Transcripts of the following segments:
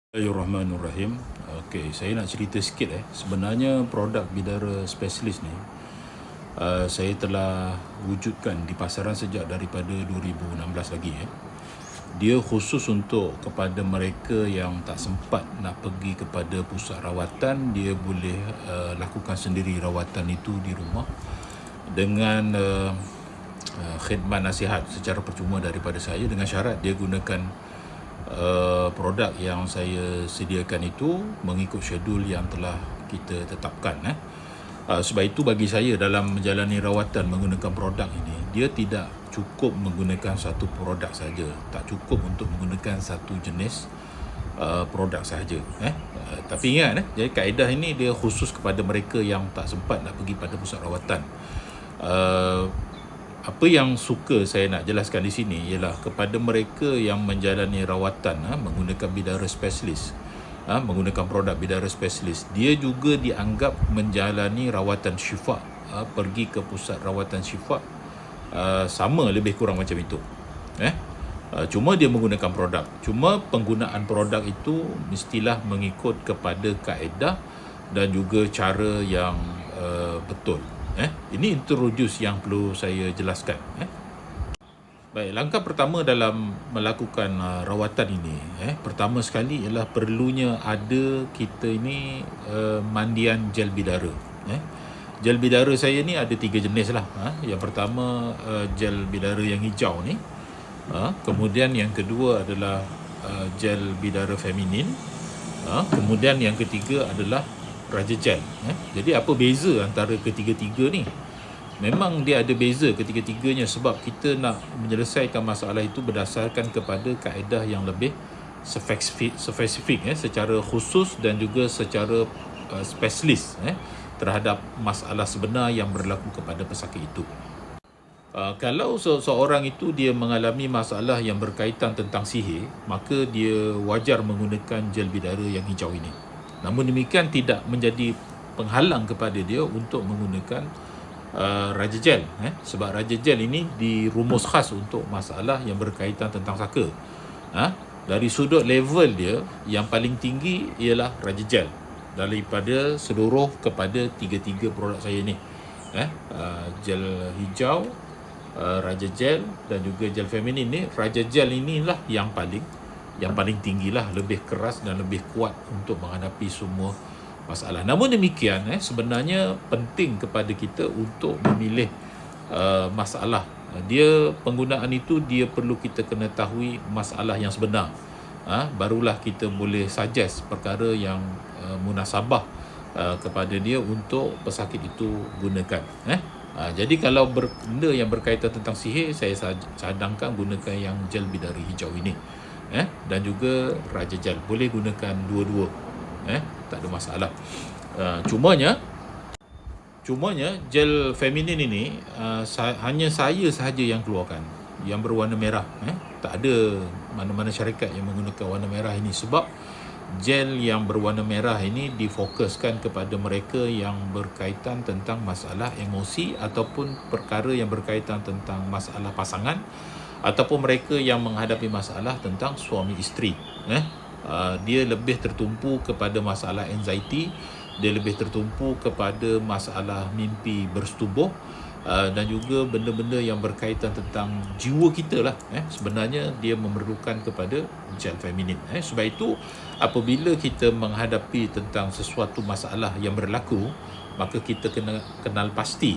Bismillahirrahmanirrahim. Okey, saya nak cerita sikit Sebenarnya produk bidara spesialis ni saya telah wujudkan di pasaran sejak daripada 2016 lagi Dia khusus untuk kepada mereka yang tak sempat nak pergi kepada pusat rawatan, dia boleh lakukan sendiri rawatan itu di rumah dengan khidmat nasihat secara percuma daripada saya, dengan syarat dia gunakan produk yang saya sediakan itu mengikut syedul yang telah kita tetapkan Sebab itu bagi saya dalam menjalani rawatan menggunakan produk ini, dia tidak cukup menggunakan satu produk saja, tak cukup untuk menggunakan satu jenis produk sahaja tapi ingat jadi kaedah ini dia khusus kepada mereka yang tak sempat nak pergi pada pusat rawatan. Apa yang suka saya nak jelaskan di sini ialah kepada mereka yang menjalani rawatan menggunakan bidara spesialis, menggunakan produk bidara spesialis, dia juga dianggap menjalani rawatan syifa, pergi ke pusat rawatan syifa, sama lebih kurang macam itu. Cuma dia menggunakan produk. Cuma penggunaan produk itu mestilah mengikut kepada kaedah dan juga cara yang betul. Ini introduce yang perlu saya jelaskan. Baik, langkah pertama dalam melakukan rawatan ini, pertama sekali ialah perlunya ada kita ini mandian gel bidara. Gel bidara saya ni ada 3 jenis lah. Yang pertama gel bidara yang hijau ni. Kemudian yang kedua adalah gel bidara feminin. Kemudian yang ketiga adalah Raja Gel. Jadi apa beza antara ketiga-tiga ni? Memang dia ada beza ketiga-tiganya sebab kita nak menyelesaikan masalah itu berdasarkan kepada kaedah yang lebih spesifik secara khusus dan juga secara spesialis terhadap masalah sebenar yang berlaku kepada pesakit itu. Kalau seorang itu dia mengalami masalah yang berkaitan tentang sihir, maka dia wajar menggunakan gel bidara yang hijau ini. Namun demikian tidak menjadi penghalang kepada dia untuk menggunakan Raja Gel sebab Raja Gel ini dirumus khas untuk masalah yang berkaitan tentang saka. Dari sudut level dia, yang paling tinggi ialah Raja Gel daripada seluruh kepada tiga-tiga produk saya ni. Gel hijau, Raja Gel dan juga gel feminin ni. Raja Gel inilah yang paling tinggilah, lebih keras dan lebih kuat untuk menghadapi semua masalah. Namun demikian sebenarnya penting kepada kita untuk memilih masalah. Dia penggunaan itu dia perlu kita kena tahui masalah yang sebenar. Barulah kita boleh suggest perkara yang munasabah kepada dia untuk pesakit itu gunakan. Jadi kalau benda yang berkaitan tentang sihir, saya cadangkan gunakan yang gel bidara hijau ini. Dan juga Raja Gel, boleh gunakan dua-dua, tak ada masalah. Cumanya gel feminin ini hanya saya sahaja yang keluarkan, yang berwarna merah. Tak ada mana-mana syarikat yang menggunakan warna merah ini sebab gel yang berwarna merah ini difokuskan kepada mereka yang berkaitan tentang masalah emosi ataupun perkara yang berkaitan tentang masalah pasangan, ataupun mereka yang menghadapi masalah tentang suami isteri. Dia lebih tertumpu kepada masalah anxiety, dia lebih tertumpu kepada masalah mimpi bersetubuh, dan juga benda-benda yang berkaitan tentang jiwa kita lah. Sebenarnya dia memerlukan kepada gel feminin. Sebab itu apabila kita menghadapi tentang sesuatu masalah yang berlaku, maka kita kena kenal pasti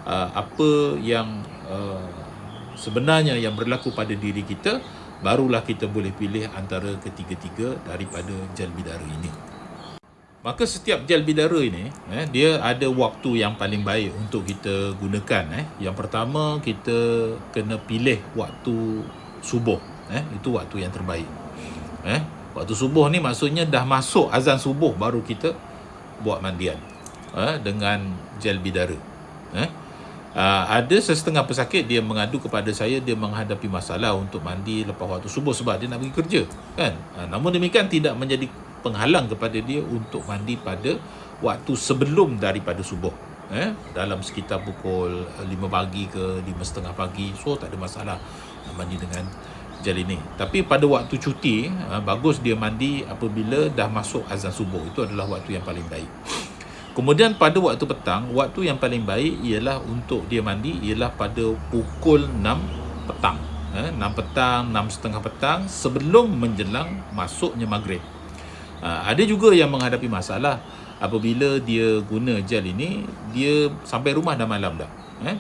apa yang sebenarnya yang berlaku pada diri kita, barulah kita boleh pilih antara ketiga-tiga daripada gel bidara ini. Maka setiap gel bidara ini dia ada waktu yang paling baik untuk kita gunakan. Yang pertama, kita kena pilih waktu subuh. Itu waktu yang terbaik. Waktu subuh ni maksudnya dah masuk azan subuh baru kita buat mandian dengan gel bidara. Ada setengah pesakit dia mengadu kepada saya, dia menghadapi masalah untuk mandi lepas waktu subuh sebab dia nak pergi kerja kan. Namun demikian tidak menjadi penghalang kepada dia untuk mandi pada waktu sebelum daripada subuh. Dalam sekitar pukul 5 pagi ke 5.30 pagi, so tak ada masalah nak mandi dengan gel ini. Tapi pada waktu cuti, bagus dia mandi apabila dah masuk azan subuh. Itu adalah waktu yang paling baik. Kemudian pada waktu petang, waktu yang paling baik ialah untuk dia mandi ialah pada pukul 6 petang. 6 petang, 6.30 petang sebelum menjelang masuknya maghrib. Ada juga yang menghadapi masalah apabila dia guna gel ini, dia sampai rumah dah malam dah.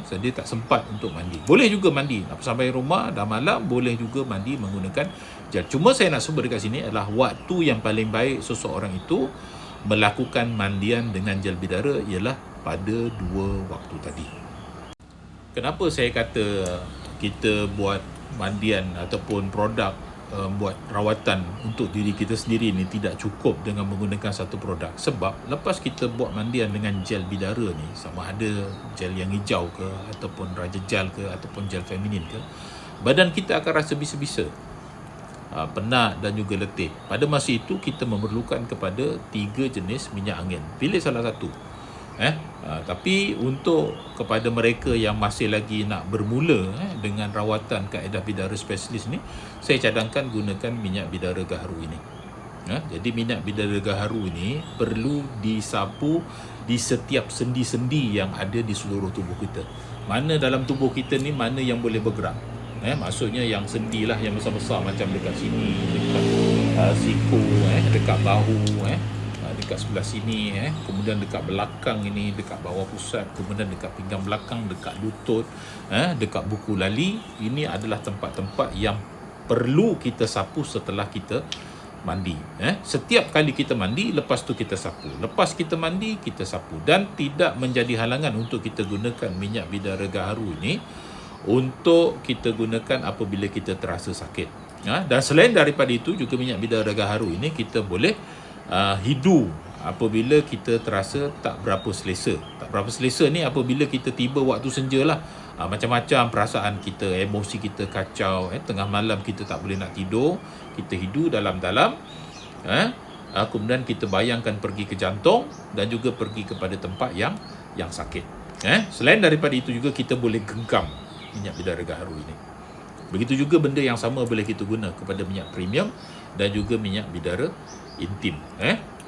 So dia tak sempat untuk mandi. Boleh juga mandi. Sampai rumah dah malam, boleh juga mandi menggunakan gel. Cuma saya nak sebut dekat sini adalah waktu yang paling baik seseorang itu melakukan mandian dengan gel bidara ialah pada 2 waktu tadi. Kenapa saya kata kita buat mandian ataupun produk buat rawatan untuk diri kita sendiri ni tidak cukup dengan menggunakan satu produk? Sebab lepas kita buat mandian dengan gel bidara ni, sama ada gel yang hijau ke ataupun Raja Gel ke ataupun gel feminin ke, badan kita akan rasa bisa-bisa, penat dan juga letih. Pada masa itu kita memerlukan kepada 3 jenis minyak angin. Pilih salah satu. Tapi untuk kepada mereka yang masih lagi nak bermula dengan rawatan kaedah bidara spesialis ni, saya cadangkan gunakan minyak bidara gaharu ini. Jadi minyak bidara gaharu ini perlu disapu di setiap sendi-sendi yang ada di seluruh tubuh kita. Mana dalam tubuh kita ni, mana yang boleh bergerak. Maksudnya yang sendi lah yang besar-besar, macam dekat sini, dekat siku, dekat bahu, dekat sebelah sini, kemudian dekat belakang ini, dekat bawah pusat, kemudian dekat pinggang belakang, dekat lutut, dekat buku lali. Ini adalah tempat-tempat yang perlu kita sapu setelah kita mandi. Setiap kali kita mandi, lepas tu kita sapu. Lepas kita mandi, kita sapu. Dan tidak menjadi halangan untuk kita gunakan minyak bidara gaharu ini untuk kita gunakan apabila kita terasa sakit. Dan selain daripada itu juga minyak bidara gaharu ini kita boleh hidu apabila kita terasa tak berapa selesa. Tak berapa selesa ni apabila kita tiba waktu senja lah. Macam-macam perasaan kita, emosi kita kacau, tengah malam kita tak boleh nak tidur, kita hidu dalam-dalam, kemudian kita bayangkan pergi ke jantung dan juga pergi kepada tempat yang sakit. Selain daripada itu juga kita boleh genggam minyak bidara gaharu ini. Begitu juga benda yang sama boleh kita guna kepada minyak premium dan juga minyak bidara intim.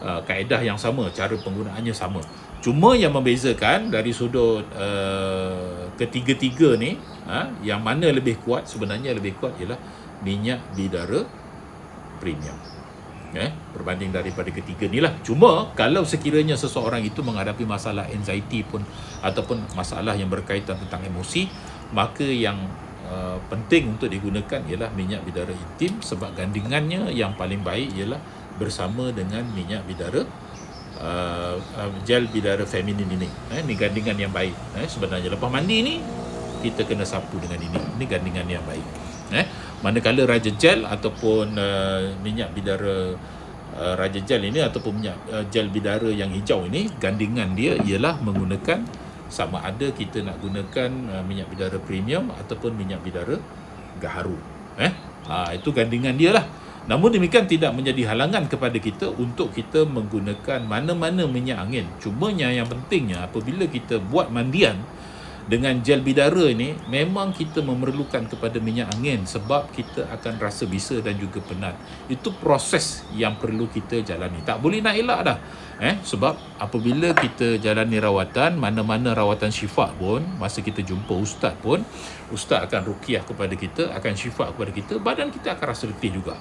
Kaedah yang sama, cara penggunaannya sama. Cuma yang membezakan dari sudut ketiga-tiga ni, yang mana lebih kuat, sebenarnya lebih kuat ialah minyak bidara premium. Berbanding daripada ketiga ni lah. Cuma kalau sekiranya seseorang itu menghadapi masalah anxiety pun ataupun masalah yang berkaitan tentang emosi, maka yang penting untuk digunakan ialah minyak bidara intim, sebab gandingannya yang paling baik ialah bersama dengan minyak bidara gel bidara feminin ini. Ini gandingan yang baik. Sebenarnya lepas mandi ni kita kena sapu dengan ini. Ini gandingan yang baik. Manakala Raja Gel ataupun minyak bidara Raja Gel ini ataupun minyak gel bidara yang hijau ini, gandingan dia ialah menggunakan sama ada kita nak gunakan minyak bidara premium ataupun minyak bidara gaharu. Itu gandingan dia lah. Namun demikian tidak menjadi halangan kepada kita untuk kita menggunakan mana-mana minyak angin. Cumanya yang pentingnya apabila kita buat mandian dengan gel bidara ini, memang kita memerlukan kepada minyak angin sebab kita akan rasa bisa dan juga penat. Itu proses yang perlu kita jalani. Tak boleh nak elak dah. Sebab apabila kita jalani rawatan, mana-mana rawatan syifa pun, masa kita jumpa ustaz pun, ustaz akan ruqyah kepada kita, akan syifa kepada kita, badan kita akan rasa letih juga.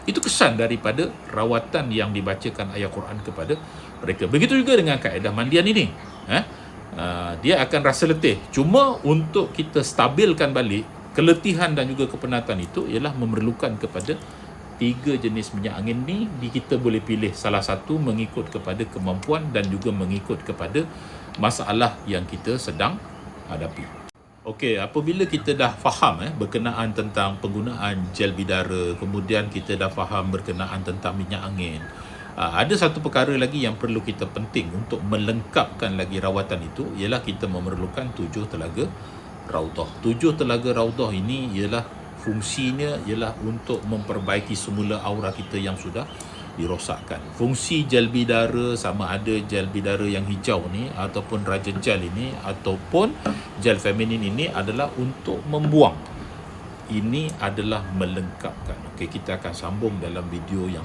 Itu kesan daripada rawatan yang dibacakan ayat Quran kepada mereka. Begitu juga dengan kaedah mandian ini. Dia akan rasa letih. Cuma untuk kita stabilkan balik keletihan dan juga kepenatan itu ialah memerlukan kepada 3 jenis minyak angin ni. Kita boleh pilih salah satu mengikut kepada kemampuan dan juga mengikut kepada masalah yang kita sedang hadapi. Okey, apabila kita dah faham berkenaan tentang penggunaan gel bidara, kemudian kita dah faham berkenaan tentang minyak angin, ada satu perkara lagi yang perlu kita penting untuk melengkapkan lagi rawatan itu, ialah kita memerlukan 7 telaga raudah. 7 telaga raudah ini ialah fungsinya ialah untuk memperbaiki semula aura kita yang sudah dirosakkan. Fungsi gel bidara, sama ada gel bidara yang hijau ni ataupun Raja Gel ini ataupun gel feminin ini, adalah untuk membuang ini adalah melengkapkan. Okey, kita akan sambung dalam video yang